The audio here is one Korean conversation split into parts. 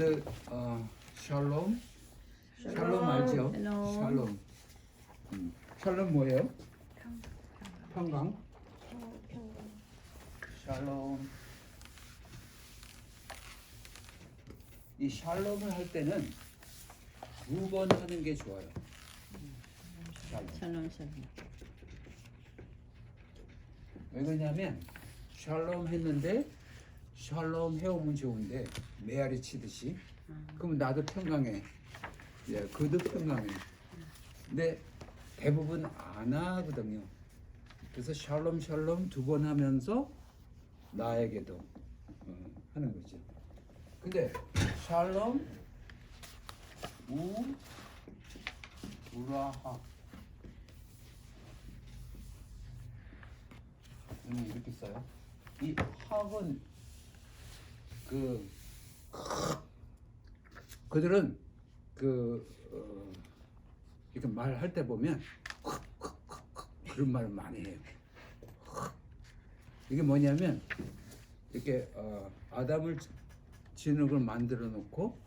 여러분들 샬롬 샬롬 알죠? 샬롬. 샬롬 뭐예요? 평강. 샬롬. 이 샬롬을 할 때는 두 번 하는 게 좋아요. 샬롬. 왜 그러냐면 샬롬 했는데 샬롬 해오면 좋은데 메아리 치듯이 그럼 나도 평강해. 예, 그도 평강해. 근데 대부분 안 하거든요. 그래서 샬롬 샬롬 두 번 하면서 나에게도 하는 거죠. 근데 샬롬 우라하 이렇게 써요. 이 학은 그들은 이렇게 말할 때 보면 그런 말을 많이 해요. 이게 뭐냐면 이렇게 아담을 진흙을 만들어 놓고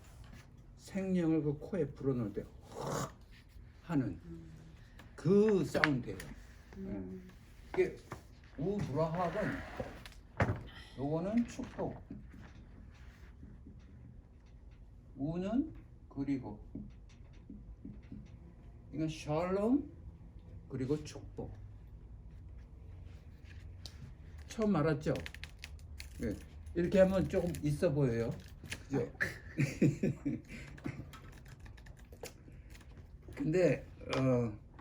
생명을 그 코에 불어넣을 때 하는 그 사운드예요. 이게 우브라학은 요거는 축복, 우는 그리고 이건 샬롬 그리고 축복. 처음 알았죠? 네. 이렇게 하면 조금 있어 보여요. 그죠? 근데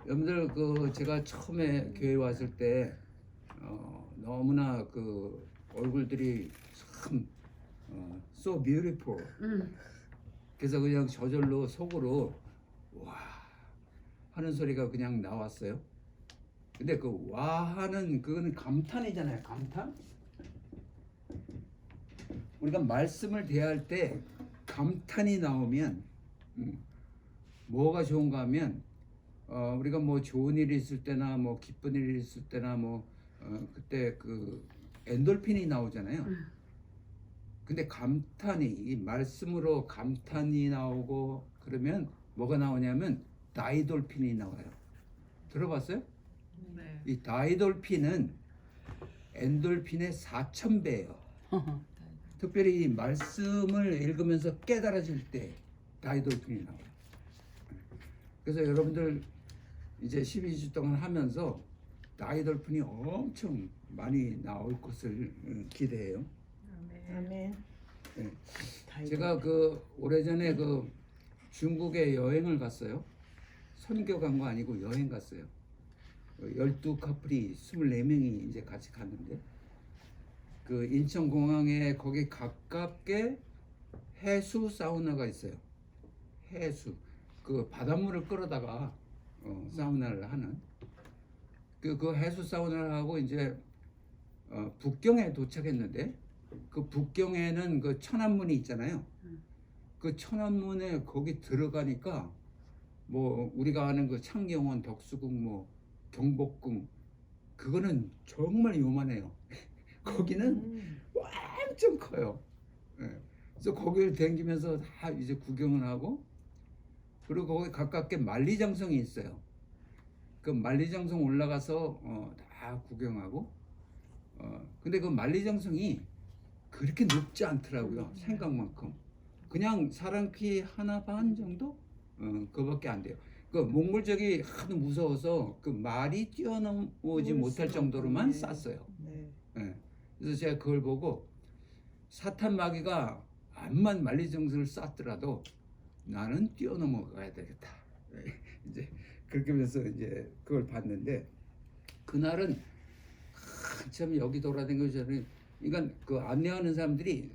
여러분들 제가 처음에 교회 왔을 때 너무나 얼굴들이 참 so beautiful. 그래서 그냥 저절로 속으로 와 하는 소리가 그냥 나왔어요. 근데 그 와 하는 그거는 감탄이잖아요. 감탄. 우리가 말씀을 대할 때 감탄이 나오면 뭐가 좋은가 하면 우리가 뭐 좋은 일이 있을 때나 뭐 기쁜 일이 있을 때나 그때 엔돌핀이 나오잖아요. 근데 감탄이 이 말씀으로 감탄이 나오고 그러면 뭐가 나오냐면 다이돌핀이 나와요. 들어봤어요? 네. 이 다이돌핀은 엔돌핀의 4,000배예요. 특별히 이 말씀을 읽으면서 깨달아질 때 다이돌핀이 나와요. 그래서 여러분들 이제 12주 동안 하면서 다이돌핀이 엄청 많이 나올 것을 기대해요. 아멘. 네. 제가 오래전에 중국에 여행을 갔어요. 선교 간 거 아니고 여행 갔어요. 12커플이 24명이 이제 같이 갔는데 인천공항에 거기 가깝게 해수 사우나가 있어요. 해수 바닷물을 끌어다가 사우나를 하는 그 해수 사우나를 하고 이제 북경에 도착했는데 그 북경에는 그 천안문이 있잖아요. 그 천안문에 거기 들어가니까 뭐 우리가 아는 그 창경원, 덕수궁, 경복궁 그거는 정말 요만해요. 거기는 완전 커요. 예. 그래서 거기를 다니면서 다 이제 구경을 하고 그리고 거기 가깝게 만리장성이 있어요. 그 만리장성 올라가서 다 구경하고 근데 그 만리장성이 그렇게 높지 않더라고요. 생각만큼 그냥 사람 키 하나 반 정도 그거밖에 안 돼요. 몽골족이 하도 무서워서 말이 뛰어넘지 못할 정도로만 쌌어요. 네. 예. 그래서 제가 그걸 보고 사탄 마귀가 암만 만리장성을 쌌더라도 나는 뛰어넘어가야 되겠다. 이제 그렇게 하면서 이제 그걸 봤는데 그날은 한참 여기 돌아다니면서 그러니까 안내하는 사람이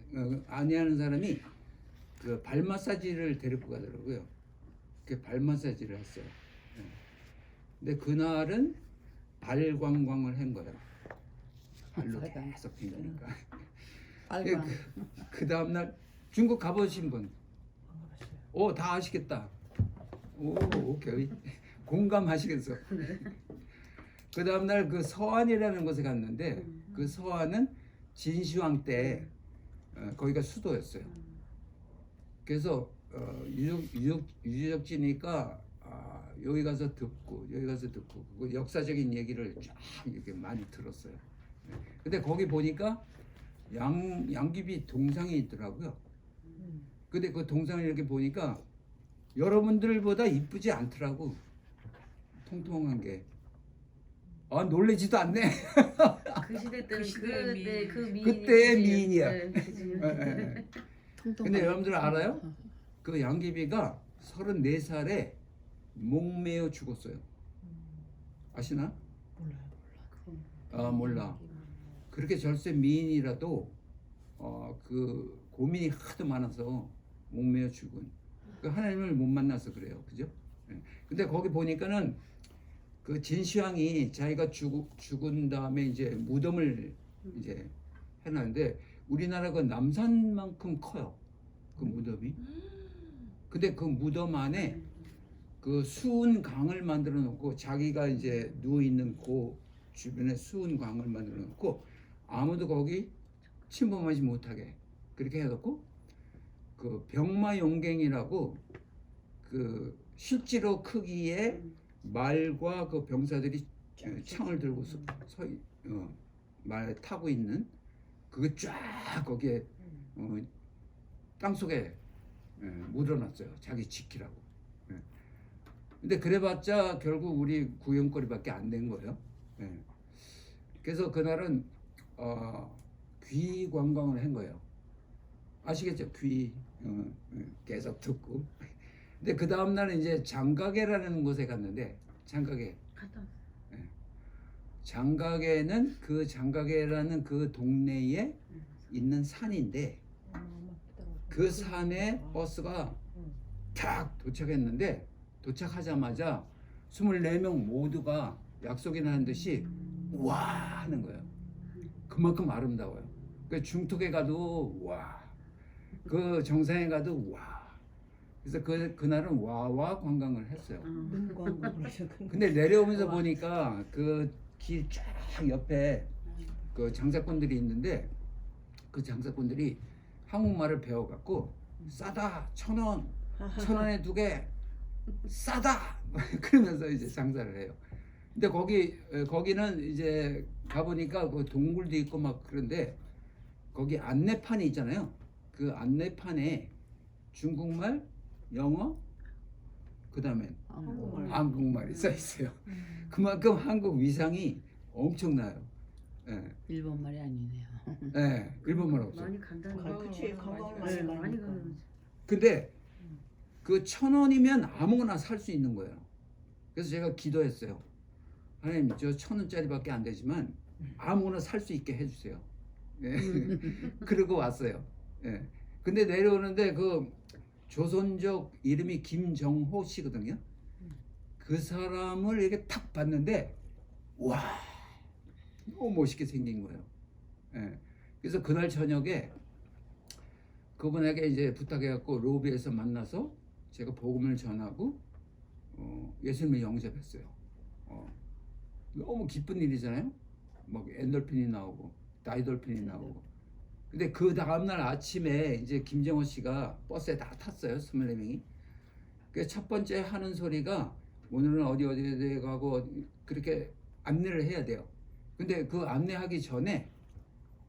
발 마사지를 데리고 가더라고요. 그 발 마사지를 했어요. 근데 그날은 발 관광을 한 거예요. 발로 계속 다니니까. 그 다음 날 중국 가보신 분? 다 아시겠다. 오케이. 공감하시겠어. 그 다음 날 서안이라는 곳에 갔는데 그 서안은 진시황 때 거기가 수도였어요. 그래서 유적지니까 여기 가서 듣고 여기 가서 듣고 그 역사적인 얘기를 쫙 이렇게 많이 들었어요. 근데 거기 보니까 양귀비 동상이 있더라고요. 근데 그 동상을 이렇게 보니까 여러분들보다 이쁘지 않더라고. 통통한 게. 놀래지도 않네. 그 시대 때는 그 미인. 그때의 미인이야. 네, 예. 근데 여러분들 알아요? 그 양귀비가 34살에 목매어 죽었어요. 아시나? 몰라. 그렇게 절세 미인이라도 그 고민이 하도 많아서 목매어 죽은. 그 하나님을 못 만나서 그래요. 그죠? 예. 근데 거기 보니까는 그 진시황이 자기가 죽은 다음에 이제 무덤을 이제 해놨는데 우리나라 그 남산만큼 커요. 그 무덤이. 근데 그 무덤 안에 그 수은 강을 만들어 놓고 자기가 이제 누워 있는 그 주변에 수은 강을 만들어 놓고 아무도 거기 침범하지 못하게 그렇게 해놓고 그 병마용갱이라고 그 실제로 크기의 말과 그 병사들이 창을 들고 말 타고 있는 그게 쫙 거기에 땅 속에 묻어놨어요. 자기 지키라고. 근데 그래봤자 결국 우리 구경거리밖에 안 된 거예요. 그래서 그날은 귀 관광을 한 거예요. 아시겠죠? 귀 계속 듣고. 근데 그 다음 날은 이제 장가계라는 곳에 갔는데 장가계. 장가계는 그 장가계라는 그 동네에 있는 산인데 그 산에 버스가 탁 도착했는데 도착하자마자 24명 모두가 약속이나 한 듯이 와 하는 거예요. 그만큼 아름다워요. 그 중턱에 가도 와, 그 정상에 가도 와. 그래서 그날은 와와 관광을 했어요. 근데 내려오면서 보니까 그 길 쫙 옆에 그 장사꾼들이 있는데 그 장사꾼들이 한국말을 배워갖고 싸다 1,000원 1,000원에 2개 싸다 그러면서 이제 장사를 해요. 근데 거기는 이제 가보니까 그 동굴도 있고 막 그런데 거기 안내판이 있잖아요. 그 안내판에 중국말, 영어, 그 다음에 한국말이 써 있어요. 그만큼 한국 위상이 엄청나요. 일본말이 아니네요. 일본말 없어요. 많이 간다는 그치, 관광을 네, 많이 많이 가니까. 가는. 근데 그 1,000원이면 아무거나 살 수 있는 거예요. 그래서 제가 기도했어요. 하나님, 저 1,000원짜리밖에 안 되지만 아무거나 살 수 있게 해주세요. 그러고 왔어요. 근데 내려오는데 그 조선족 이름이 김정호 씨거든요. 그 사람을 이렇게 탁 봤는데 와 너무 멋있게 생긴 거예요. 그래서 그날 저녁에 그분에게 이제 부탁해갖고 로비에서 만나서 제가 복음을 전하고 예수님을 영접했어요. 너무 기쁜 일이잖아요. 막 엔돌핀이 나오고 다이돌핀이 나오고. 근데 그 다음날 아침에 이제 김정호 씨가 버스에 다 탔어요. 24명이. 그 첫 번째 하는 소리가 오늘은 어디 가고 그렇게 안내를 해야 돼요. 근데 그 안내하기 전에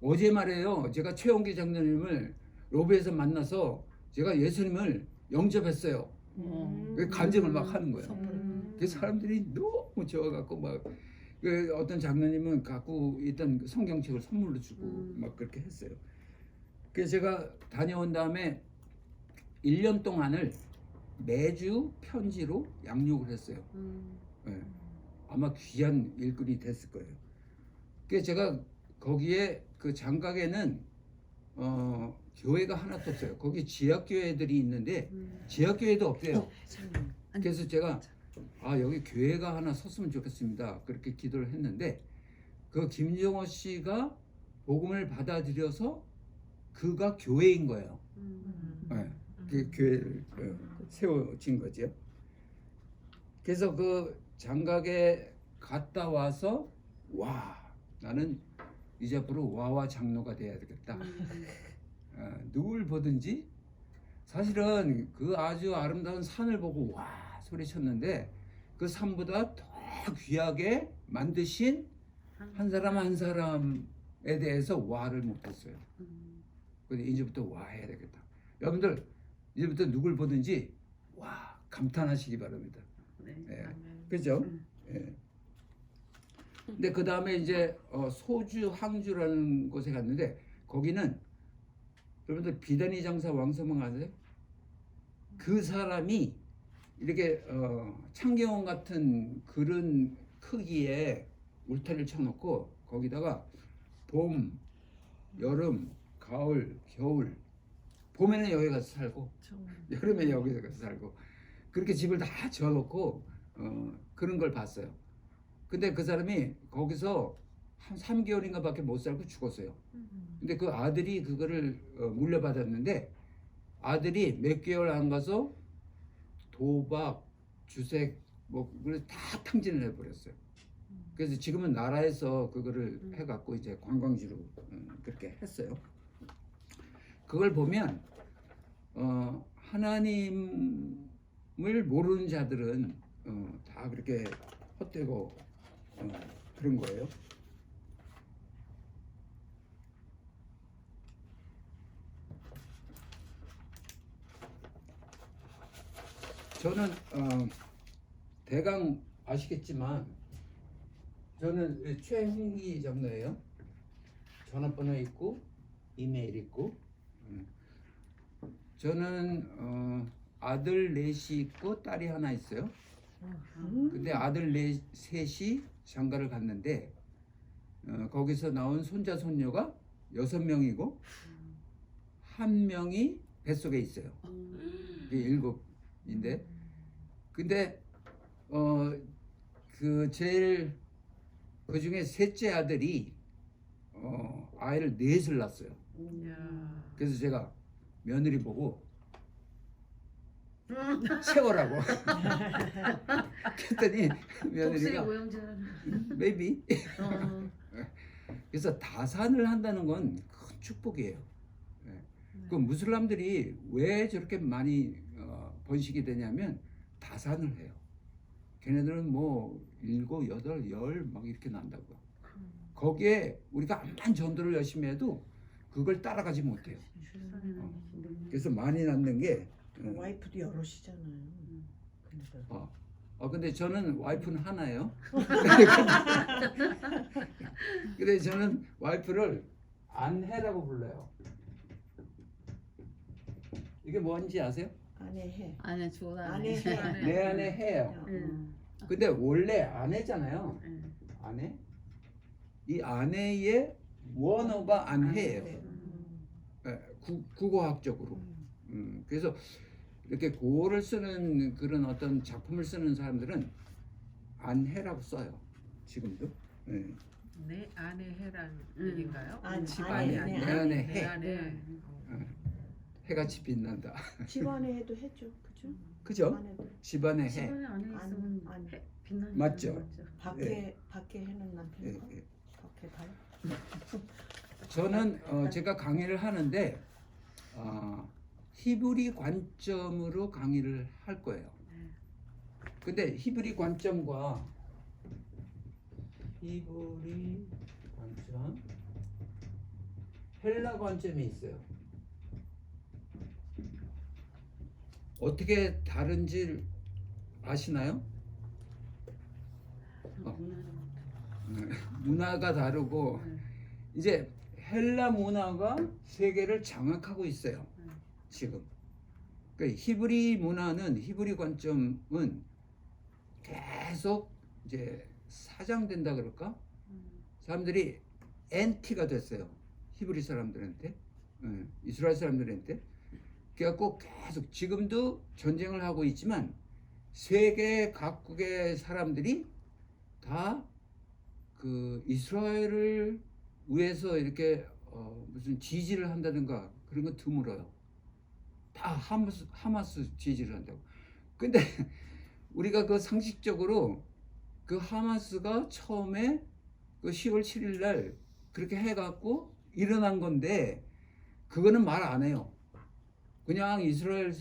어제 말이에요. 제가 최홍기 장로님을 로비에서 만나서 제가 예수님을 영접했어요. 그 간증을 막 하는 거예요. 그 사람들이 너무 좋아갖고 막 그 어떤 장로님은 갖고 있던 성경책을 선물로 주고 막 그렇게 했어요. 그래서 제가 다녀온 다음에 1년 동안을 매주 편지로 양육을 했어요. 아마 귀한 일꾼이 됐을 거예요. 그래서 제가 거기에 그 장각에는 교회가 하나도 없어요. 거기 지하교회들이 있는데 지하교회도 없대요. 그래서 제가 여기 교회가 하나 섰으면 좋겠습니다. 그렇게 기도를 했는데 그 김정호 씨가 복음을 받아들여서 그가 교회인 거예요. 그 교회를 세워진 거죠. 그래서 그 장각에 갔다 와서 와 나는 이제 앞으로 와와 장로가 돼야 되겠다. 누굴 보든지 사실은 그 아주 아름다운 산을 보고 와 소리쳤는데 그 산보다 더 귀하게 만드신 한 사람 한 사람에 대해서 와를 못했어요. 근데 이제부터 와 해야 되겠다. 여러분들 이제부터 누굴 보든지 와 감탄하시기 바랍니다. 네. 예. 아멘. 그죠? 예. 근데 그 다음에 이제 소주 항주라는 곳에 갔는데 거기는 여러분들 비단이 장사 왕서방 아세요? 그 사람이 이렇게 창경원 같은 그런 크기의 울타리를 쳐놓고 거기다가 봄, 여름, 가을, 겨울 봄에는 여기 가서 살고 여름에 여기 가서 살고 그렇게 집을 다 지어놓고 그런 걸 봤어요. 근데 그 사람이 거기서 한 3개월인가 밖에 못 살고 죽었어요. 근데 그 아들이 그거를 물려받았는데 아들이 몇 개월 안 가서 도박, 주색 뭐 그걸 다 탕진을 해버렸어요. 그래서 지금은 나라에서 그거를 해갖고 이제 관광지로 그렇게 했어요. 그걸 보면 하나님을 모르는 자들은 다 그렇게 헛되고 그런 거예요. 저는 대강 아시겠지만 저는 최홍기 장로예요. 전화번호 있고 이메일 있고 저는 아들 넷이 있고 딸이 하나 있어요. 근데 아들 셋이 장가를 갔는데 거기서 나온 손자 손녀가 6명이고 한 명이 뱃속에 있어요. 이게 7인데 근데 그 제일 그 중에 셋째 아들이 아이를 넷을 낳았어요. 그래서 제가 며느리 보고 세월하고 그랬더니 독수리 며느리가 모형처럼. maybe 그래서 다산을 한다는 건 큰 축복이에요. 그 무슬람들이 왜 저렇게 많이 번식이 되냐면 다산을 해요. 걔네들은 뭐 7, 8, 10 막 이렇게 난다고요. 거기에 우리가 암만 전도를 열심히 해도 그걸 따라가지 못해요. 그래서 많이 낳는 게 와이프도 여럿이잖아요. 근데 저는 와이프는 하나예요. 근데 저는 와이프를 안해라고 불러요. 이게 뭔지 아세요? 아내 해. 안에 죽어라. 안에 해. 내 안에 해요. 근데 원래 아내잖아요. 아내? 이 아내의 원어가 안해예요. 국어학적으로. 그래서 이렇게 고를 쓰는 그런 어떤 작품을 쓰는 사람들은 안해라고 써요. 지금도. 네. 내 안에 해란 얘기인가요? 집안에 안에, 내 안에 내 해. 안에. 해같이 빛난다. 집안에 해도 해죠, 그죠? 그죠? 안에도. 집안에 해. 집안에 안에 있으면 안. 해- 빛나는 맞죠? 맞죠? 밖에 해는 남편 예, 거. 예. 밖에 봐요. 저는 제가 강의를 하는데 히브리 관점으로 강의를 할 거예요. 근데 히브리 관점, 헬라 관점이 있어요. 어떻게 다른지 아시나요? 문화가 다르고 이제 헬라 문화가 세계를 장악하고 있어요. 지금. 그러니까 히브리 문화는 히브리 관점은 계속 이제 사장된다 그럴까? 사람들이 엔티가 됐어요. 히브리 사람들한테, 이스라엘 사람들한테. 그래갖고 계속 지금도 전쟁을 하고 있지만 세계 각국의 사람들이 다 그 이스라엘을 위해서 이렇게 무슨 지지를 한다든가 그런 건 드물어요. 다 하마스 지지를 한다고. 근데 우리가 그 상식적으로 그 하마스가 처음에 그 10월 7일 날 그렇게 해갖고 일어난 건데 그거는 말 안 해요. 그냥 이스라엘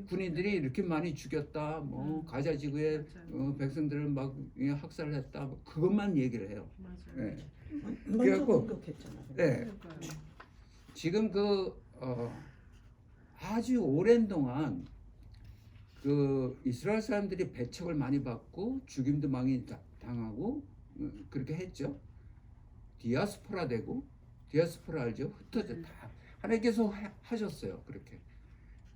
군인들이 이렇게 많이 죽였다, 뭐 가자 지구의 맞아요. 백성들을 막 학살했다, 뭐 그것만 얘기를 해요. 맞아요. 예. 먼저 그래갖고- 공격했잖아. 네. 그러니까요. 지금 아주 오랜 동안 그 이스라엘 사람들이 배척을 많이 받고 죽임도 많이 당하고 그렇게 했죠. 디아스포라 되고, 디아스포라 알죠? 흩어져 다 하나님께서 하셨어요.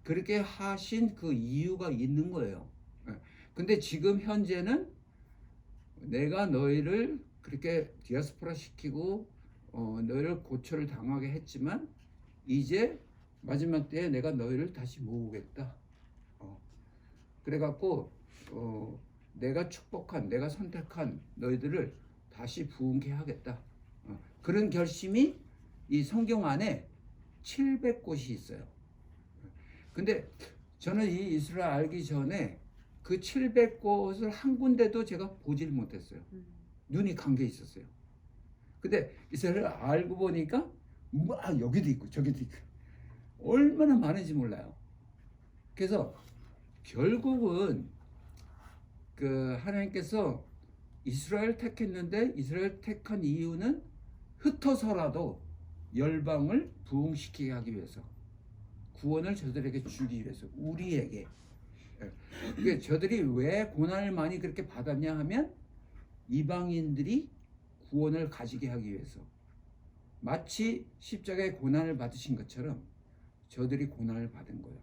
그렇게 하신 그 이유가 있는 거예요. 예. 근데 지금 현재는 내가 너희를 그렇게 디아스포라 시키고 너희를 고초를 당하게 했지만 이제 마지막 때에 내가 너희를 다시 모으겠다. 그래갖고 내가 축복한, 내가 선택한 너희들을 다시 부흥케 하겠다. 그런 결심이 이 성경 안에 700곳이 있어요. 근데 저는 이 이스라엘 알기 전에 그 700곳을 한 군데도 제가 보질 못했어요. 눈이 감겨 있었어요. 근데 이스라엘 알고 보니까 막 여기도 있고 저기도 있고 얼마나 많은지 몰라요. 그래서 결국은 그 하나님께서 이스라엘 택했는데 이스라엘 택한 이유는 흩어서라도 열방을 부흥시키게 하기 위해서, 구원을 저들에게 주기 위해서, 우리에게. 그러니까 저들이 왜 고난을 많이 그렇게 받았냐 하면 이방인들이 구원을 가지게 하기 위해서, 마치 십자가의 고난을 받으신 것처럼 저들이 고난을 받은 거예요.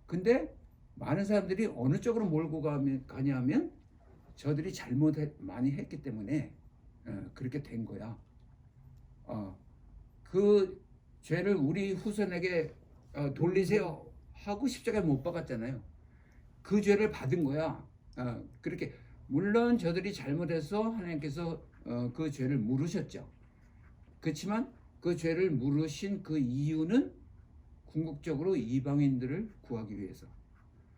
근데 많은 사람들이 어느 쪽으로 몰고 가냐면 저들이 잘못 많이 했기 때문에 그렇게 된 거야. 그 죄를 우리 후손에게 돌리세요 하고 십자가에 못 박았잖아요. 그 죄를 받은 거야. 그렇게 물론 저들이 잘못해서 하나님께서 그 죄를 물으셨죠. 그렇지만 그 죄를 물으신 그 이유는 궁극적으로 이방인들을 구하기 위해서.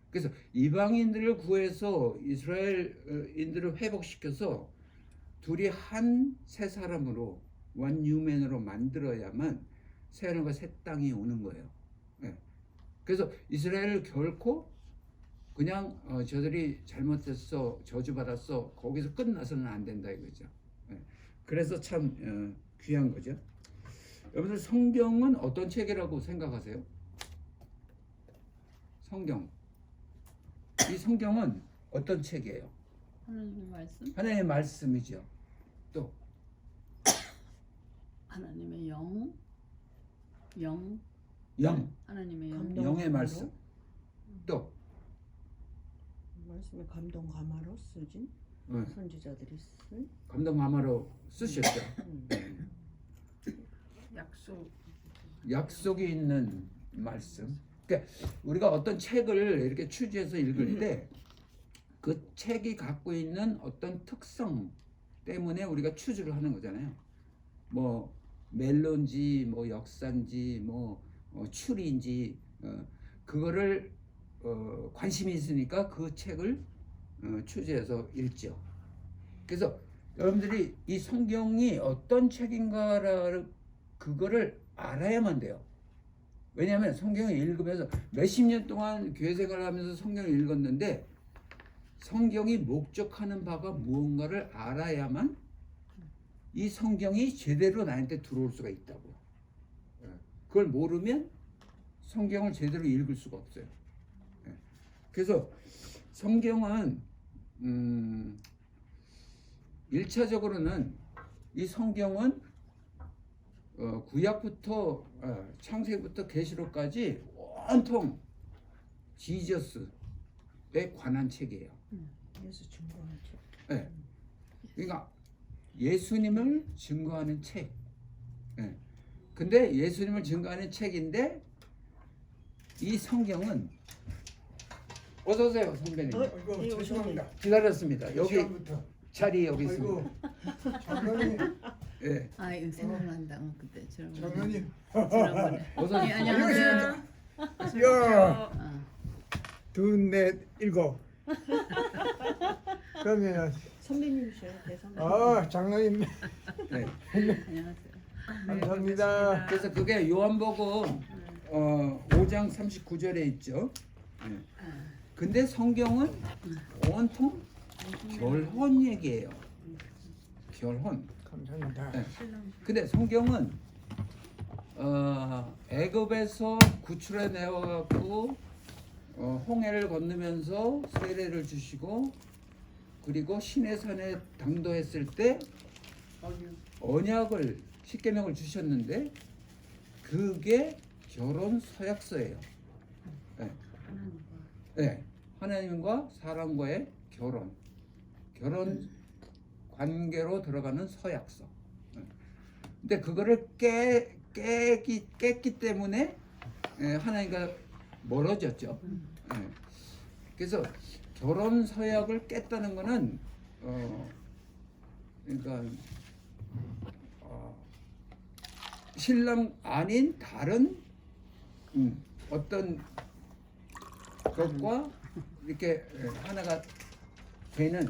그래서 이방인들을 구해서 이스라엘인들을 회복시켜서 둘이 한 새 사람으로, 원 뉴맨으로 만들어야만 새 하늘과 새 땅이 오는 거예요. 그래서 이스라엘을 결코 그냥 저들이 잘못했어, 저주받았어, 거기서 끝나서는 안 된다 이거죠. 그래서 참 귀한 거죠. 여러분들 성경은 어떤 책이라고 생각하세요? 성경. 이 성경은 어떤 책이에요? 하나님의 말씀, 하나님의 말씀이죠. 또 하나님의 영, 하나님의 영, 감동. 영의 말씀. 또 말씀에 감동 감화로 쓰진 선지자들이 쓴 감동 마마로 쓰셨죠. 약속이 있는 말씀. 그러니까 우리가 어떤 책을 이렇게 취재해서 읽을 때 그 책이 갖고 있는 어떤 특성 때문에 우리가 추주를 하는 거잖아요. 뭐 멜론지, 뭐 역사인지, 뭐 추리인지 그거를 관심이 있으니까 그 책을 취재해서 읽죠. 그래서 여러분들이 이 성경이 어떤 책인가를 그거를 알아야만 돼요. 왜냐하면 성경을 읽으면서 몇십 년 동안 교회 생활을 하면서 성경을 읽었는데 성경이 목적하는 바가 무언가를 알아야만 이 성경이 제대로 나한테 들어올 수가 있다고요. 그걸 모르면 성경을 제대로 읽을 수가 없어요. 그래서 성경은 1차적으로는 이 성경은 구약부터 창세기부터 계시록까지 온통 지저스에 관한 책이에요. 예수 증거하는 책. 네. 그러니까 예수님을 증거하는 책. 네. 근데 예수님을 증거하는 책인데 이 성경은 어서 오세요, 선배님. 아이고 죄송합니다. 기다렸습니다. 여기 시간부터. 자리 여기 있습니다. 아이고 장로님, 예. 아 이거 생각난다. 그때 장로님. 지난번에. 어서 예, 안녕하세요. 야, 어. 둘, 넷, 일곱. 그러면 선배님이셔요, 대선배님. 장로님 네. 안녕하세요. 감사합니다. 그래서 그게 요한복음 5장 39절에 있죠. 예. 근데 성경은 온통 결혼 얘기예요. 결혼. 감사합니다. 예. 근데 성경은 애굽에서 구출해 내어갖고 홍해를 건너면서 세례를 주시고 그리고 시내산에 당도했을 때 언약을 십계명을 주셨는데 그게 결혼 서약서예요. 네. 네. 하나님과 사람과의 결혼 관계로 들어가는 서약서. 네. 근데 그거를 깼기 때문에 하나님과 멀어졌죠. 네. 그래서 결혼 서약을 깼다는 거는 그러니까 신랑 아닌 다른 어떤 것과 이렇게 하나가 되는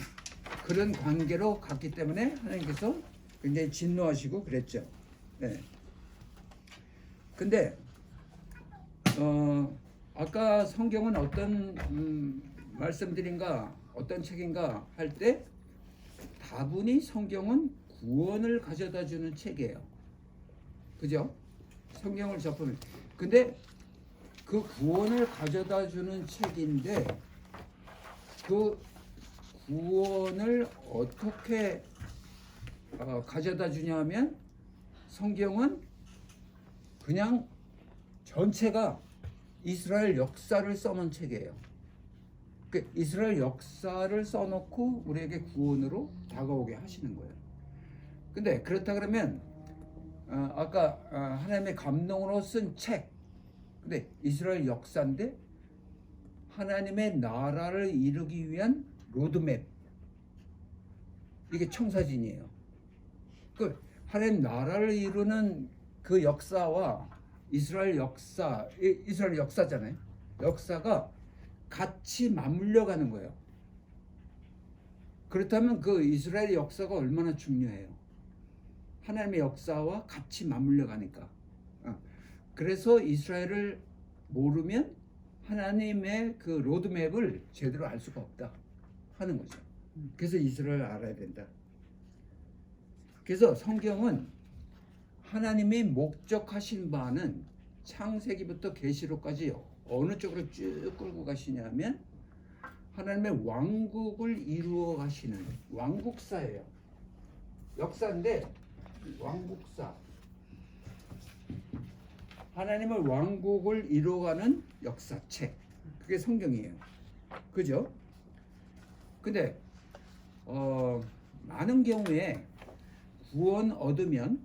그런 관계로 갔기 때문에 하나님께서 굉장히 진노하시고 그랬죠. 네. 근데 아까 성경은 어떤 말씀드린가 어떤 책인가 할 때 다분히 성경은 구원을 가져다 주는 책이에요. 그죠? 성경을 접하면. 근데 그 구원을 가져다 주는 책인데 그 구원을 어떻게 가져다 주냐면 성경은 그냥 전체가 이스라엘 역사를 써놓은 책이에요. 그 이스라엘 역사를 써놓고 우리에게 구원으로 다가오게 하시는 거예요. 근데 그렇다 그러면 아까 하나님의 감동으로 쓴 책, 근데 이스라엘 역사인데 하나님의 나라를 이루기 위한 로드맵, 이게 청사진이에요. 그 하나님 나라를 이루는 그 역사와 이스라엘 역사잖아요. 역사가 같이 맞물려 가는 거예요. 그렇다면 그 이스라엘 역사가 얼마나 중요해요. 하나님의 역사와 같이 맞물려 가니까. 그래서 이스라엘을 모르면 하나님의 그 로드맵을 제대로 알 수가 없다 하는 거죠. 그래서 이스라엘을 알아야 된다. 그래서 성경은 하나님이 목적하신 바는 창세기부터 계시록까지 어느 쪽으로 쭉 끌고 가시냐면 하나님의 왕국을 이루어 가시는 왕국사예요. 역사인데 왕국사. 하나님의 왕국을 이루어가는 역사책. 그게 성경이에요. 그죠? 근데 많은 경우에 구원 얻으면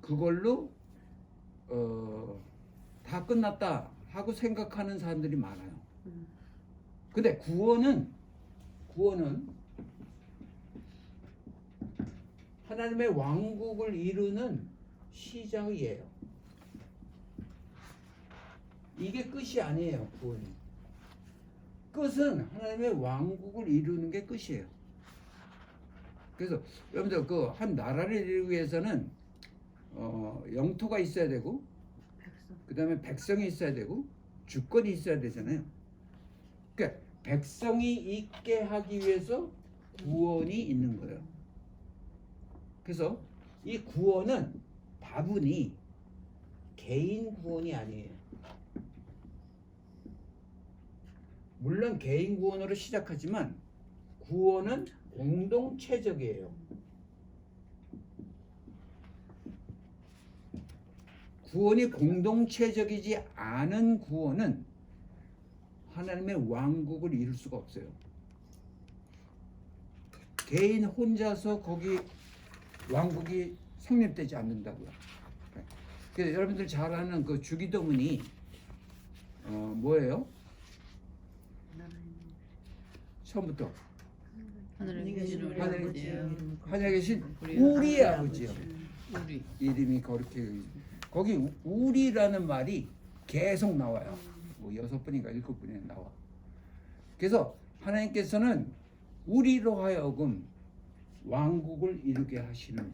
그걸로 다 끝났다 하고 생각하는 사람들이 많아요. 근데 구원은 하나님의 왕국을 이루는 시작이에요. 이게 끝이 아니에요. 구원이. 끝은 하나님의 왕국을 이루는 게 끝이에요. 그래서 여러분들 그 한 나라를 이루기 위해서는 영토가 있어야 되고 그 다음에 백성이 있어야 되고 주권이 있어야 되잖아요. 그러니까 백성이 있게 하기 위해서 구원이 있는 거예요. 그래서 이 구원은 다분히 개인 구원이 아니에요. 물론 개인 구원으로 시작하지만 구원은 공동체적이에요. 구원이 공동체적이지 않은 구원은 하나님의 왕국을 이룰 수가 없어요. 개인 혼자서 거기 왕국이 성립되지 않는다고요. 그래서 여러분들 잘 아는 그 주기도문이 뭐예요? 처음부터 하늘에 계신 우리 하늘에 아버지여, 하늘에 계신 우리 우리의 아버지, 아버지요. 우리 이름이 거기 우리라는 말이 계속 나와요. 뭐 6번인가 7번이나 나와. 그래서 하나님께서는 우리로 하여금 왕국을 이루게 하시는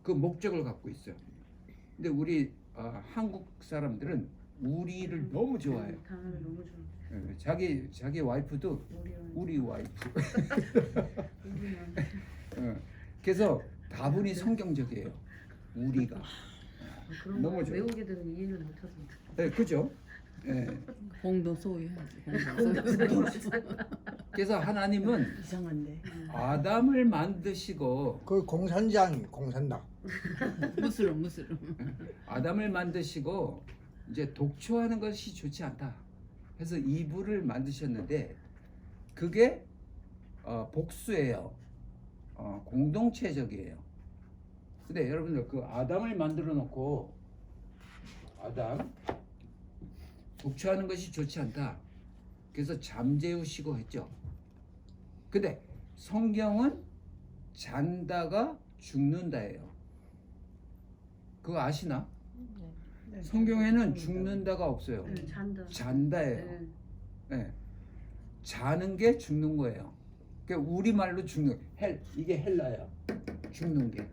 그 목적을 갖고 있어요. 근데 우리 한국 사람들은 우리를 너무 좋아해요. 단어를 너무 좋아. 자기 와이프도 우리 와이프. 우리만. 그래서 다분히 성경적이에요. 우리가. 그런 너무 거 좋아요. 외우게들은 이해를 못하서. 네, 그죠? 예. 공동 소유해야지. 공동 소유. 그래서 하나님은 이상한데. 아담을 만드시고 그 공산장이 공산당. 무스름. 아담을 만드시고 이제 독초하는 것이 좋지 않다. 그래서 이불을 만드셨는데 그게 복수예요. 공동체적이에요. 근데 여러분들 그 아담을 만들어 놓고 아담 독초하는 것이 좋지 않다. 그래서 잠재우시고 했죠. 근데 성경은 잔다가 죽는다예요. 그거 아시나? 네. 성경에는 죽는다가 없어요. 잔다. 잔다예요. 네. 네. 자는 게 죽는 거예요. 그러니까 우리말로 죽는 이게 헬라야. 죽는 게.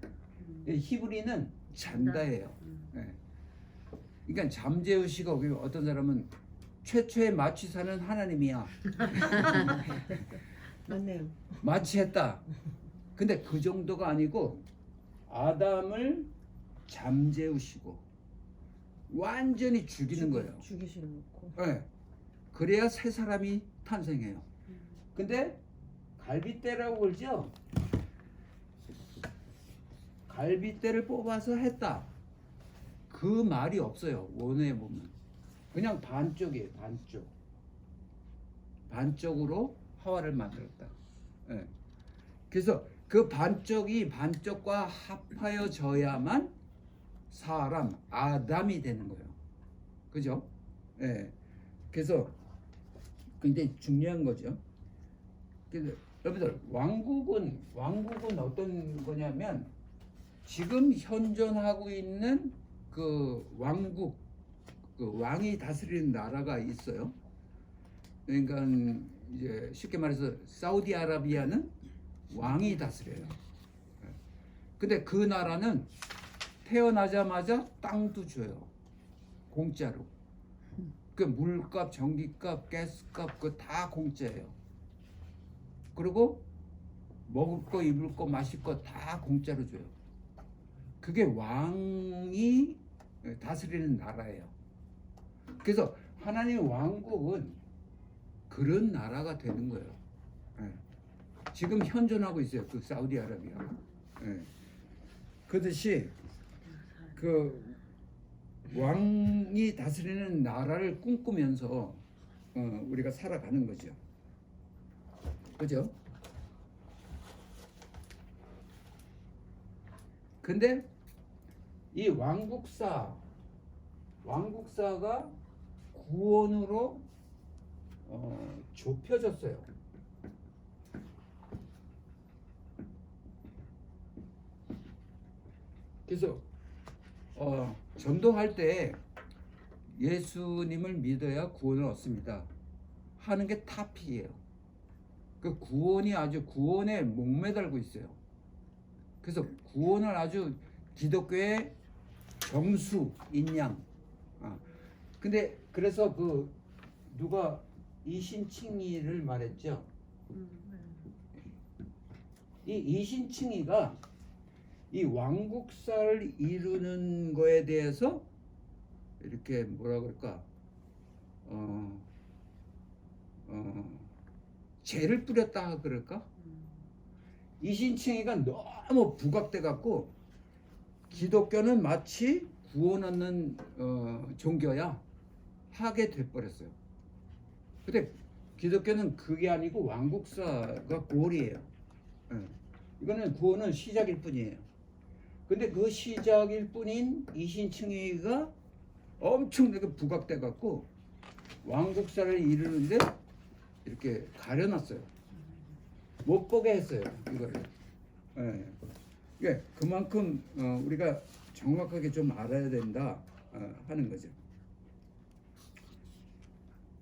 히브리는 잔다예요. 네. 그러니까 잠재우시고 어떤 사람은 최초의 마취사는 하나님이야. 맞네요. 마취했다. 근데 그 정도가 아니고 아담을 잠재우시고 완전히 죽이는 거예요. 죽이시는 놓고. 네. 그래야 새 사람이 탄생해요. 근데 갈빗대라고 그러죠. 갈빗대를 뽑아서 했다. 그 말이 없어요. 원어에 보면 그냥 반쪽이에요. 반쪽으로 하와를 만들었다. 네. 그래서 그 반쪽과 합하여져야만 사람 아담이 되는 거예요. 그죠? 네. 그래서 굉장히 중요한 거죠. 그래서 여러분들 왕국은 어떤 거냐면 지금 현존하고 있는 그 왕국, 그 왕이 다스리는 나라가 있어요. 그러니까 이제 쉽게 말해서 사우디아라비아는 왕이 다스려요. 근데 그 나라는 태어나자마자 땅도 줘요. 공짜로. 그 물값, 전기값, 가스값 그 다 공짜예요. 그리고 먹을 거, 입을 거, 마실 거 다 공짜로 줘요. 그게 왕이 다스리는 나라예요. 그래서 하나님의 왕국은 그런 나라가 되는 거예요. 예. 지금 현존하고 있어요. 그 사우디아라비아가. 예. 그듯이 그 왕이 다스리는 나라를 꿈꾸면서 우리가 살아가는 거죠. 그죠? 근데 이 왕국사가 구원으로 좁혀졌어요. 그래서 전도할 때 예수님을 믿어야 구원을 얻습니다 하는 게 타픽이에요. 그 구원에 목매달고 있어요. 그래서 구원을 아주 기독교의 정수인 양. 근데 그래서 그 누가 이신칭이를 말했죠. 이 이신칭이가 이 왕국사를 이루는 거에 대해서 이렇게 뭐라 그럴까 죄를 뿌렸다 그럴까? 이신칭이가 너무 부각돼 갖고 기독교는 마치 구원 얻는 종교야 하게 돼 버렸어요. 근데 기독교는 그게 아니고 왕국사가 골이에요. 이거는 구원은 시작일 뿐이에요. 근데 그 시작일 뿐인 이신칭이가 엄청나게 부각돼 갖고 왕국사를 이루는데 이렇게 가려놨어요. 못 보게 했어요. 이거를. 예, 그만큼 우리가 정확하게 좀 알아야 된다 하는 거죠.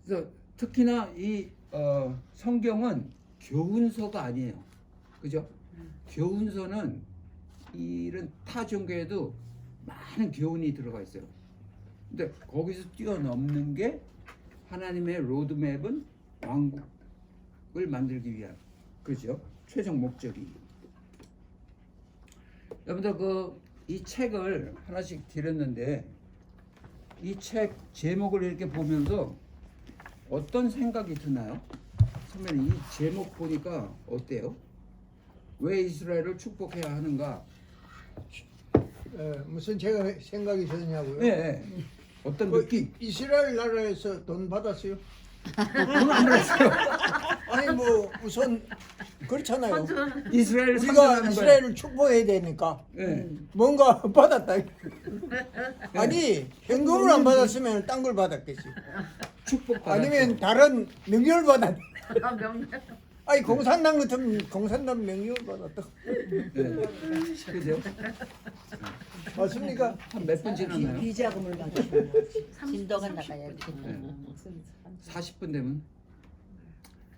그래서 특히나 이 성경은 교훈서가 아니에요. 그죠? 교훈서는 이런 타 종교에도 많은 교훈이 들어가 있어요. 근데 거기서 뛰어넘는 게 하나님의 로드맵은 왕국을 만들기 위한 그죠? 최종 목적이. 여러분들 이 책을 하나씩 드렸는데 이 책 제목을 이렇게 보면서 어떤 생각이 드나요? 선배님 이 제목 보니까 어때요? 왜 이스라엘을 축복해야 하는가? 무슨 제가 생각이 드냐고요? 네. 어떤 느낌? 이스라엘 나라에서 돈 받았어요? 돈안 받았어요. 아니 뭐 우선 그렇잖아요. 이스라엘을 우리가 상징하는 거예요. 이스라엘을 축복해야 되니까 네. 뭔가 받았다. 아니 현금을 안 받았으면 딴 걸 받았겠지. 축복 아니면 다른 명령을 받았. 아, 명령. 아니 공산당 같으면 공산당 명령을 받았다. 네. 그죠? 맞습니까? 한 몇 분 지났나요? 비자금을 받으시는 거지. 진도가 나가야지. 40분 되면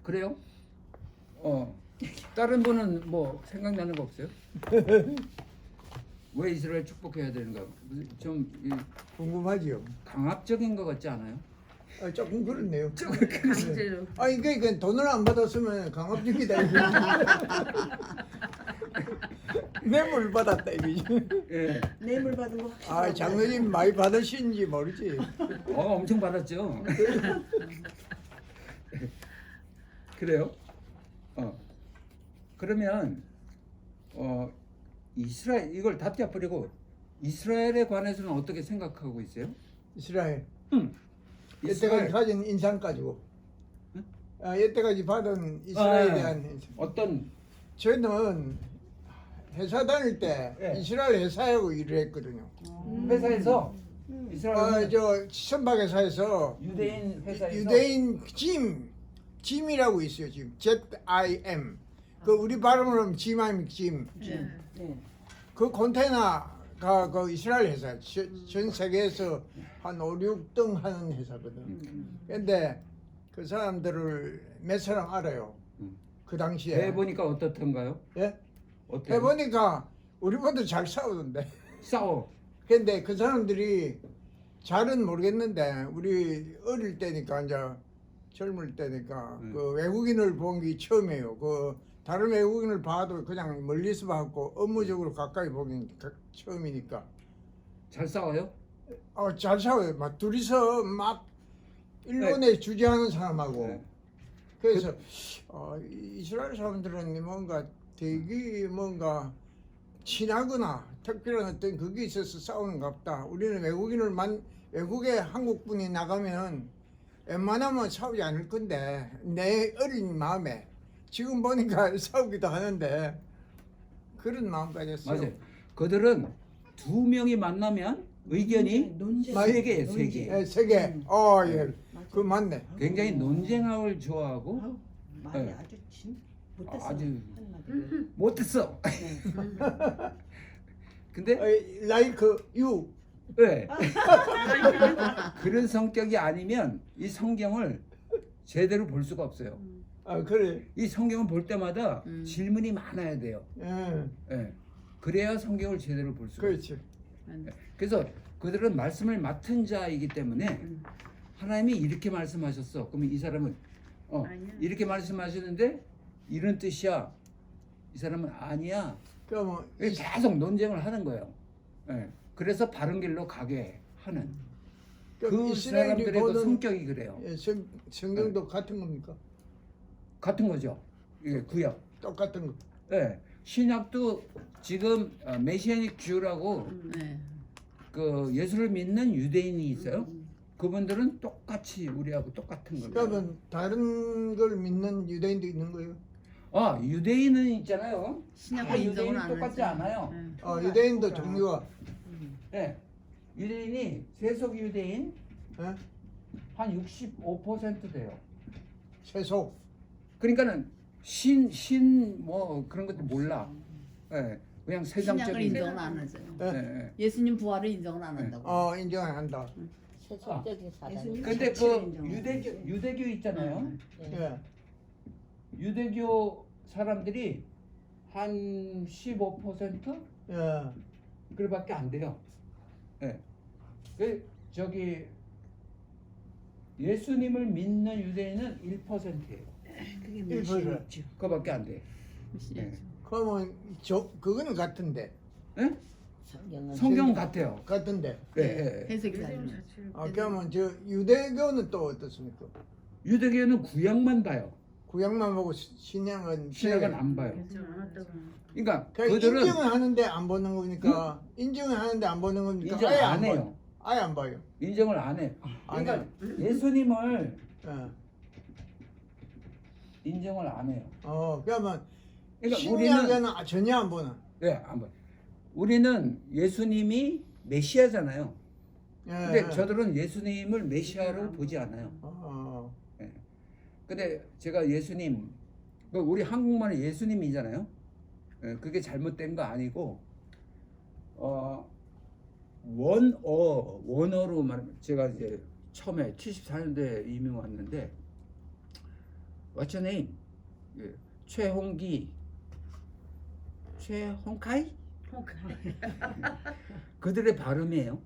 그래요? 다른 분은 뭐 생각나는 거 없어요? 왜 이스라엘 축복해야 되는가? 좀 궁금하지요. 강압적인 것 같지 않아요? 조금 그렇네요. 강제로. 아니 그러니까 돈을 안 받았으면 강압적이다. 뇌물 받았다 이거지. 예. 뇌물 받은 거. 아 장로님 많이 받으시는지 모르지. 엄청 받았죠. 그래요? 그러면 이스라엘 이걸 다 떼어버리고 이스라엘에 관해서는 어떻게 생각하고 있어요? 이스라엘. 이스라엘 여태까지 가진 인상 가지고. 여태까지 받은 이스라엘에 대한 인상. 어떤 저는 회사 다닐 때 예. 이스라엘 회사하고 일을 했거든요. 회사에서 이스라엘 저 선박 회사에서 유대인 회사에서 유대인 짐이라고 있어요. 지금 ZIM. 그 우리 발음으로 하면 짐 아닙니까? 짐. 네. 네. 그 컨테이너가 그 이스라엘 회사. 전 세계에서 한 5, 6등 하는 회사거든. 근데 그 사람들을 몇 사람 알아요. 그 당시에. 해보니까 어떻던가요? 예? 어때요? 해보니까 우리보다 잘 싸우던데. 싸워. 근데 그 사람들이 잘은 모르겠는데 우리 어릴 때니까 이제 젊을 때니까 그 외국인을 본 게 처음이에요. 그 다른 외국인을 봐도 그냥 멀리서 봤고 업무적으로 가까이 보긴 처음이니까. 잘 싸워요? 잘 싸워요. 막 둘이서 막 일본에 주재하는 사람하고. 네. 그래서 이스라엘 사람들은 뭔가 되게 뭔가 친하거나 특별한 어떤 그게 있어서 싸우는가 보다. 우리는 외국에 한국 분이 나가면 웬만하면 싸우지 않을 건데 내 어린 마음에 지금 보니까 싸우기도 하는데 그런 마음 가졌어요. 맞아요. 그들은 두 명이 만나면 의견이 세 개예요, 세 개. 예, 세 개. 예. 그 맞네. 굉장히 논쟁을 좋아하고 아우, 말이 네. 아주 못했어. 아주 한마디로. 못했어. 근데 like you. 왜? 그런 성격이 아니면 이 성경을 제대로 볼 수가 없어요. 그래. 이 성경을 볼 때마다 질문이 많아야 돼요. 예. 예. 그래야 성경을 제대로 볼 수가 있어요. 그렇지. 그래서 그들은 말씀을 맡은 자이기 때문에 하나님이 이렇게 말씀하셨어. 그러면 이 사람은 아니야. 이렇게 말씀하시는데 이런 뜻이야. 이 사람은 아니야. 그러면 계속 논쟁을 하는 거예요. 예. 그래서 바른 길로 가게 하는 그 이스라엘이 사람들의 그 보는 성격이 그래요. 성경도 같은 겁니까? 같은 거죠. 이게 구약. 똑같은 거. 예. 신약도 지금 메시아닉 주라고 네. 그 예수를 믿는 유대인이 있어요. 그분들은 똑같이 우리하고 똑같은 거예요. 그러면 다른 걸 믿는 유대인도 있는 거예요? 유대인은 있잖아요. 신약을 다 인정을 유대인은 안 똑같지 하죠. 않아요. 네. 유대인도 종류가 예. 유대인이 세속 유대인 예? 한 65% 돼요. 세속. 그러니까는 신 뭐 그런 것도 몰라. 예. 그냥 신약을 세상적인. 인정을 안 하죠. 예? 예. 예수님 부활을 인정을 안 한다고. 인정 안 한다. 세속적인 사단. 근데 그 인정. 유대교 있잖아요. 예. 유대교 사람들이 한 15% 예. 그밖에 안 돼요. 예. 그 저기 예수님을 믿는 유대인은 1%예요. 그게 1%. 메시아죠. 그거밖에 안 돼. 네. 그러면 그거는 같은데. 예? 성경은 성경 같아요. 같은데. 예, 예. 해석이 요즘 다르네. 자체를 그러면 저 유대교는 또 어떻습니까? 유대교는 구약만 봐요. 구약만 보고 신약은 신약은 안 봐요. 괜찮 않았다고. 그러니까 그러니까 그들은 인정은 하는데 안 보는 겁니까? 인정은 하는데 안 보는 겁니까? 인정 아예 안 봐요. 해요. 아예 안 봐요. 인정을 안 해. 안 그러니까 예수님을 예. 인정을 안 해요. 그러면 그러니까 우리는 신약에는 전혀 안 보나. 네, 안 봐. 우리는 예수님이 메시아잖아요. 예, 근데 예. 저들은 예수님을 메시아로 보지 않아요. 예. 근데 제가 예수님, 우리 한국말은 예수님이잖아요. 예, 그게 잘못된 거 아니고, 원어로 말하면 제가 이제 처음에 74년도에 이민 왔는데, What's your name? 예, 최홍카이? 그들의 발음이에요.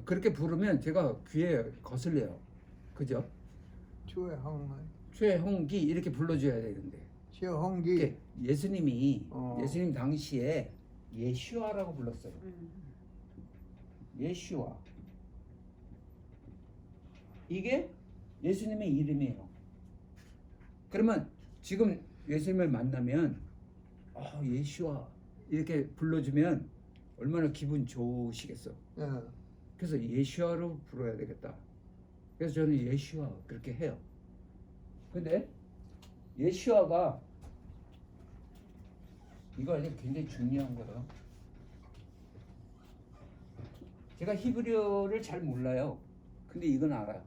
그렇게 부르면 제가 귀에 거슬려요. 그죠? 최홍기 이렇게 불러줘야 되는데. 최홍기. 이렇게 예수님이 어. 당시에 예슈아라고 불렀어요. 예슈아. 이게 예수님의 이름이에요. 그러면 지금 예수님을 만나면 예슈아 이렇게 불러주면 얼마나 기분 좋으시겠어. 예. 그래서 예슈아로 불러야 되겠다. 그래서 저는 예슈아 그렇게 해요. 근데 예슈아가 이거 아주 굉장히 중요한 거예요. 제가 히브리어를 잘 몰라요. 근데 이건 알아요.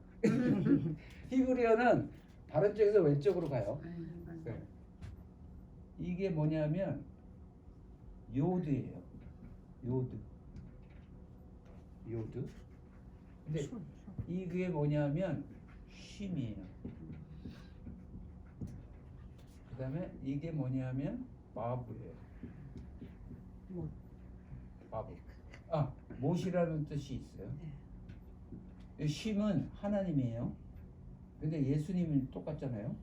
히브리어는 다른 쪽에서 왼쪽으로 가요. 네. 이게 뭐냐면 요드예요. 요드. 근데 이게 뭐냐면 쉼이에요. 그 다음에 이게 뭐냐면 바브예요. 바브. 못이라는 뜻이 있어요. 쉼은 하나님이에요. 근데 예수님은 똑같잖아요.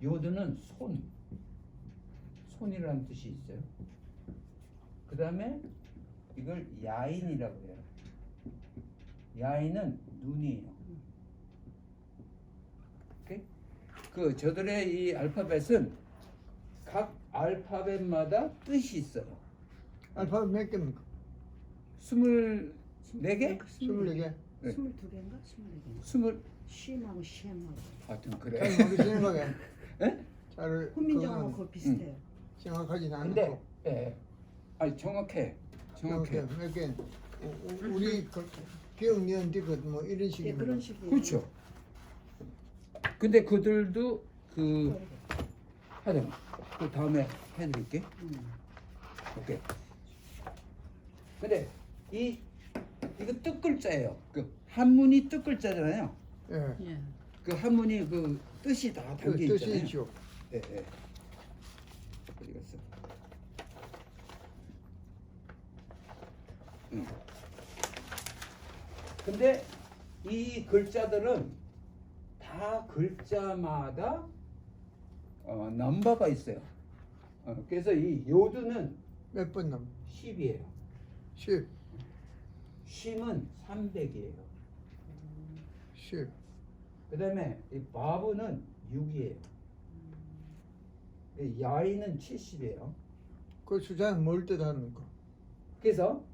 요드는 손이라는 뜻이 있어요. 그 다음에 이걸 야인이라고 해요. 야인은 눈이에요. 오케이? 저들의 이 알파벳은 각 알파벳마다 뜻이 있어요. 알파벳 몇 개입니까? 24개? 24개. 네. 22개인가? 24개. 쉼하고 시험하고. 하여튼 그래. 잘 모르시는 거예요. 예? 잘 훈민정음하고 그거 비슷해요. 정확하진 근데 않고. 아니 정확해. 몇 개. 우리 기억니언디 뭐 이런 예, 식입니다. 그런 식으로. 그렇죠. 근데 그들도 하여튼 그 다음에 해드릴게. 오케이. 근데 이거 뜻 글자예요. 한문이 뜻 글자잖아요. 예. 예. 그 한문이 뜻이 다 그 담겨 있잖아요. 뜻이죠. 예. 어디 갔어? 근데 이 글자들은 다 글자마다 넘버가 있어요. 그래서 이 요드는 몇 번 남? 10이에요. 10. 쉼은 300이에요. 10. 그 다음에 이 바브는 6이에요. 야인은 70이에요. 그 숫자는 뭘 뜻합니까? 그래서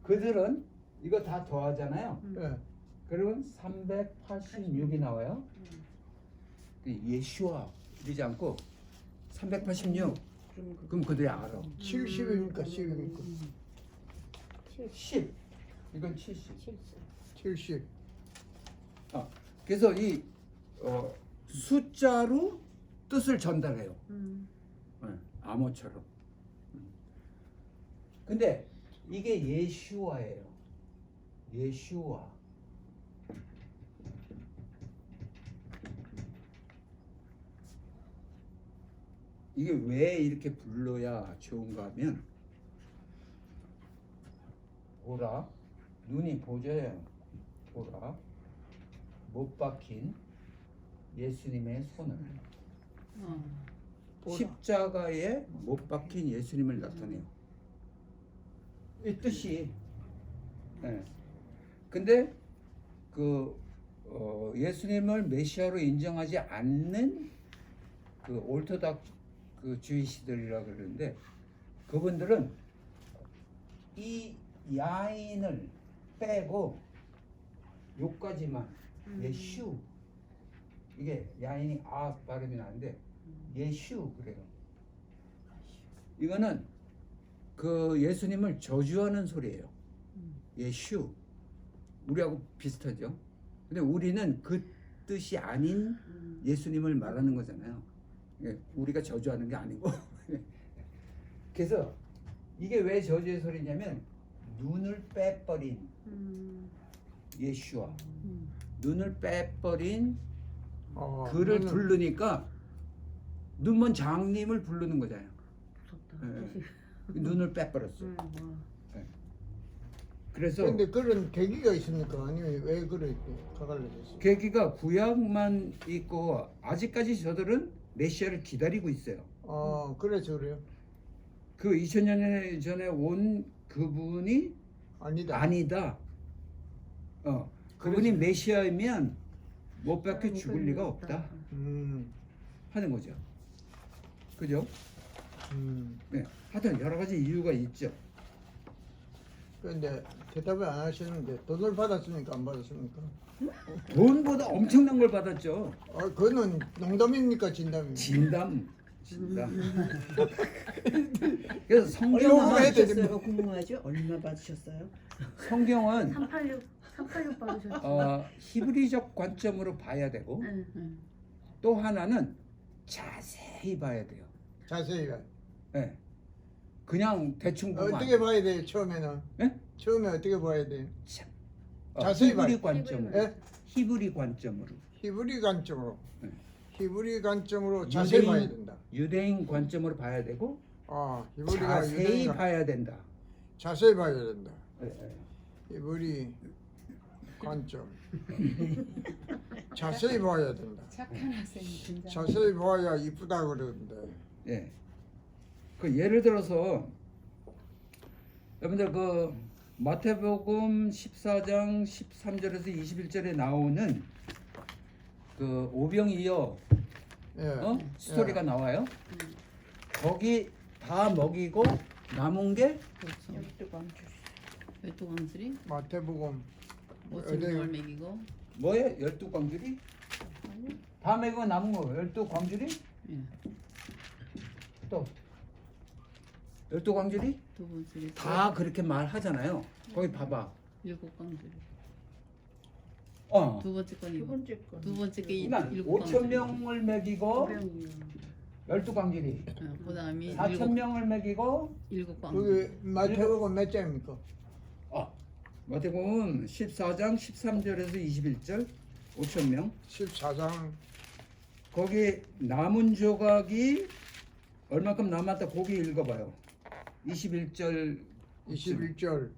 그들은 이거 다 더하잖아요. 예. 그러면 386이 나와요. 예슈아 이러지 않고 386. 그럼 그들이 알아. 70입니까? 10입니까? 10. 이건 70. 70. 그래서 이 숫자로 뜻을 전달해요. 암호처럼. 근데 이게 예슈아예요. 예슈아. 이게 왜 이렇게 불러야 좋은가 하면 보라 눈이 보져요. 보라. 못 박힌 예수님의 손을. 보라. 십자가에 못 박힌 예수님을 나타내요. 이 뜻이. 예. 근데 예수님을 메시아로 인정하지 않는 그 올토닥 그 주의시들이라 그러는데 그분들은 이 야인을 빼고 요까지만 예슈, 이게 야인이 아 발음이 나는데 예슈 그래요. 이거는 그 예수님을 저주하는 소리예요. 예슈. 우리하고 비슷하죠. 근데 우리는 그 뜻이 아닌 예수님을 말하는 거잖아요. 우리가 저주하는 게 아니고. 그래서 이게 왜 저주의 소리냐면 눈을 빼버린 예슈아, 눈을 빼버린 그를 눈을- 부르니까 눈먼 장님을 부르는 거잖아요. 무섭다. 예. 눈을 빼버렸어요. 와. 그래서 그런데 그런 계기가 있습니까? 아니면 왜 그렇게 가갈려졌어요? 계기가 구약만 있고 아직까지 저들은 메시아를 기다리고 있어요. 그래서 그래요? 그 2000년 전에 온 그분이 아니다. 아니다. 그분이 메시아이면 못 박혀 죽을 리가 없다 음, 하는 거죠. 그죠? 음. 네. 하여튼 여러 가지 이유가 있죠. 그런데 대답을 안 하시는데 돈을 받았습니까? 안 받았습니까? 돈보다 엄청난 걸 받았죠. 그거는 농담입니까? 진담입니까? 진담. 그래서 얼마 성경은 받으셨어요? 궁금하죠? 얼마 받으셨어요? 386 받으셨죠? 히브리적 관점으로 봐야 되고 응. 또 하나는 자세히 봐야 돼요. 자세히 봐. 네. 그냥 대충 보면 안 어떻게 돼요. 봐야 돼요? 처음에는? 네? 처음에 어떻게 봐야 돼요? 자세히 봐요. 히브리 관점으로. 예? 히브리 관점으로. 히브리 관점으로. 네. 히브리 관점으로 자세히 유대인- 봐야 된다. 유대인 관점으로 봐야 되고 히브리가 자세히 유대인가? 봐야 된다. 자세히 봐야 된다. 네, 네. 히브리 관점. 자세히 봐야 된다. 착한 학생이 진짜. 자세히 봐야 이쁘다 그러는데. 예. 그 예를 들어서 여러분들 그 마태복음 14장 13절에서 21절에 나오는 그 오병이어 예. 스토리가 나와요. 거기 다 먹이고 남은 게 열두 광술이 마태복음 5,000명을 먹이고. 뭐예요? 12광주리? 다 먹이고 남은 거 12광주리? 예. 또 12광주리? 두 번째 다 그렇게 말하잖아요. 거기 봐봐. 일곱 광술이. 어. 두 번째 건 두 이거. 번째 거. 두 번째 게 그러니까 일곱 5천 명을 먹이고 오병이요. 12광주리. 그다음에 4천 명을 먹이고 일곱 광술. 그게 마태복음 몇 장입니까? 마태복음 14장 13절에서 21절 5천 명. 14장. 거기 남은 조각이 얼마큼 남았다 거기 읽어봐요. 21절 21절.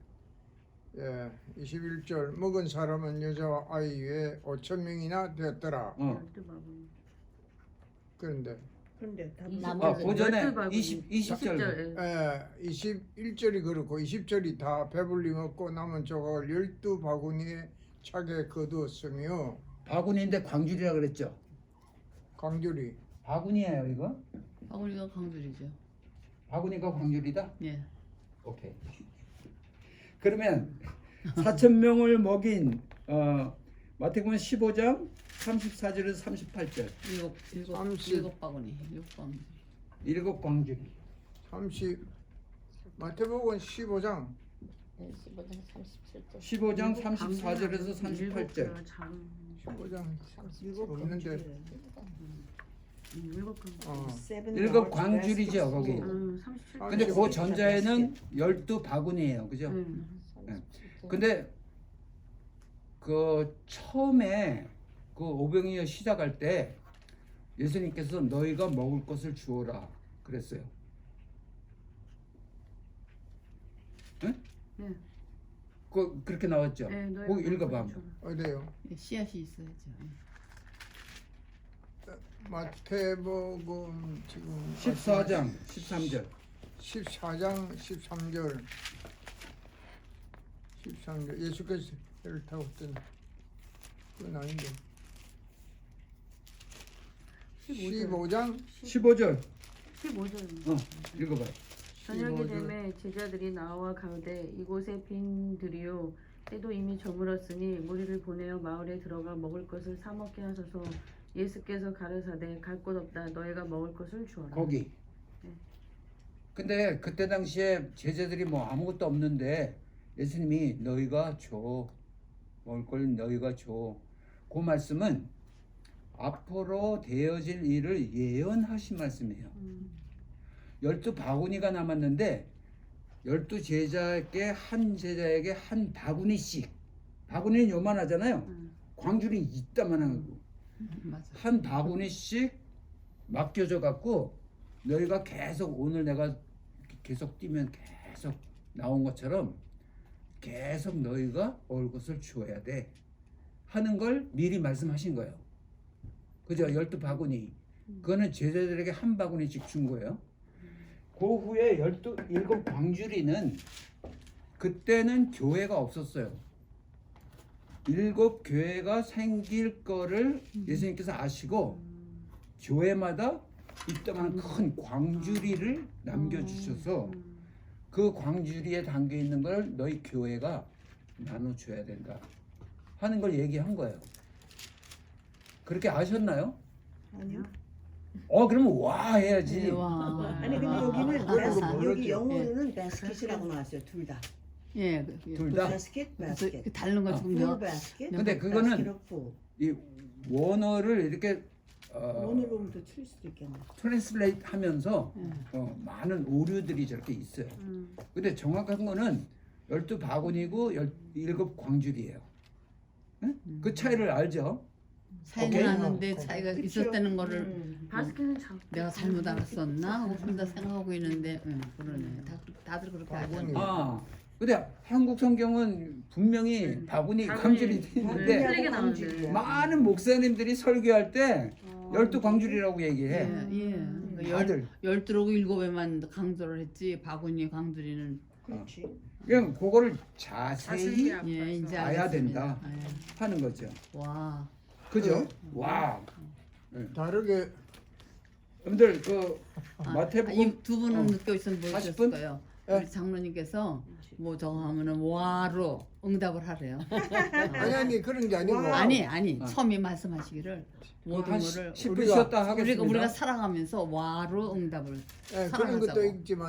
예, 21절. 먹은 사람은 여자와 아이 외에 5천 명이나 되었더라. 열두 바구니. 그런데 그런데 다 나머지 보전에 열두 바구니. 20절. 예. 21절이 그렇고 20절이 다 배불리 먹고 남은 조각을 12바구니에 차게 거두었으며 바구니인데 광주리라 그랬죠. 광주리. 바구니예요 이거? 바구니가 광술이죠. 바구니가 광주리다? 예. 오케이. 그러면 4천 명을 먹인 마태복음 15장 34절에서 38절 일곱 바구니. 일곱 광술. 일곱 광주리. 30 마태복음 15장 15장 34절에서 38절. 15장 일곱 없는데. 일곱 광주. 일곱 광주리죠 거기. 37. 근데 그 전자에는 12바구니예요. 그죠? 근데 그 처음에 그 오병이어 시작할 때 예수님께서 너희가 먹을 것을 주어라 그랬어요. 응? 네. 그 그렇게 나왔죠. 네, 너희가 거기 읽어봐 먹을 한번. 것을 어디요? 씨앗이 있어야죠. 마태복음 지금 14장 13절. 14장 13절 13절 예수께서 배를 타고 뜬 그건 아닌데 15장 15절. 15절입니다. 읽어봐. 저녁이 15절. 되매 제자들이 나와 가로되 이곳에 빈 들이요 때도 이미 저물었으니 무리를 보내어 마을에 들어가 먹을 것을 사 먹게 하소서. 예수께서 가르사대 갈 곳 없다 너희가 먹을 것을 주어라. 거기. 네. 근데 그때 당시에 제자들이 뭐 아무것도 없는데 예수님이 너희가 줘. 먹을 걸 너희가 줘. 그 말씀은 앞으로 되어질 일을 예언하신 말씀이에요. 12바구니가 남았는데 12제자에게 한 제자에게 한 바구니씩. 바구니는 요만하잖아요. 광줄이 이따만한 거. 맞아. 한 바구니씩 맡겨져 갖고 너희가 계속 오늘 내가 계속 뛰면 계속 나온 것처럼 계속 너희가 먹을 것을 주어야 돼 하는 걸 미리 말씀하신 거예요. 그죠? 12바구니. 그거는 제자들에게 한 바구니씩 준 거예요. 그 후에 7 광주리는 그때는 교회가 없었어요. 7 교회가 생길 거를 예수님께서 아시고 교회마다 이따만 큰 광주리를 남겨주셔서 그 광주리에 담겨 있는 걸 너희 교회가 나눠줘야 된다 하는 걸 얘기한 거예요. 그렇게 아셨나요? 아니요. 그러면 와 해야지. 네, 와. 아니 근데 여기는 그런 거 바스- 모르죠. 여기 영어로는 basket이라고 나왔어요. 둘 다. 예, 둘 다. basket, 그래서 basket. 그 다른 거 지금 full 여 basket. 근데 그거는 basket full. 이 원어를 이렇게 원으로 보면 더 틀릴 수도 있겠네. 트랜스레이트 하면서 예. 많은 오류들이 저렇게 있어요. 근데 정확한 거는 12바구니고 7 광줄이에요. 응? 그 차이를 알죠? 차이는 오케이. 나는데 차이가 그쵸? 있었다는 거를 바스켓은 작. 내가 잘못 알았었나 하고 혼자 생각하고 있는데 그러네. 다들 그렇게 바구니. 알잖아. 근데 한국 성경은 분명히 바구니 바구니. 광줄이 돼 있는데 틀리게 나오는데. 광줄이야. 많은 목사님들이 설교할 때 12 광줄이라고 예, 얘기해. 예. 다들. 12하고 7에만 강조를 했지 바구니 강조리는 그렇지. 그냥 그거를 자세히 자세히 예 이제 봐야 알겠습니다. 된다. 예. 하는 거죠. 와. 그죠? 와. 다르게 여러분들 그 아, 마태복음 이 두 분은 느껴 있으면 40분? 모르셨을 거예요. 예. 우리 장로님께서 뭐 저거 하면은 와로 응답을 하래요. 아니 그런 게 아니고 아니 처음에 말씀하시기를 모든 한 거를 10분 우리가- 쉬었다 하겠습니다. 우리가 살아가면서 와로 응답을 예, 그런 사랑하자고. 것도 있지만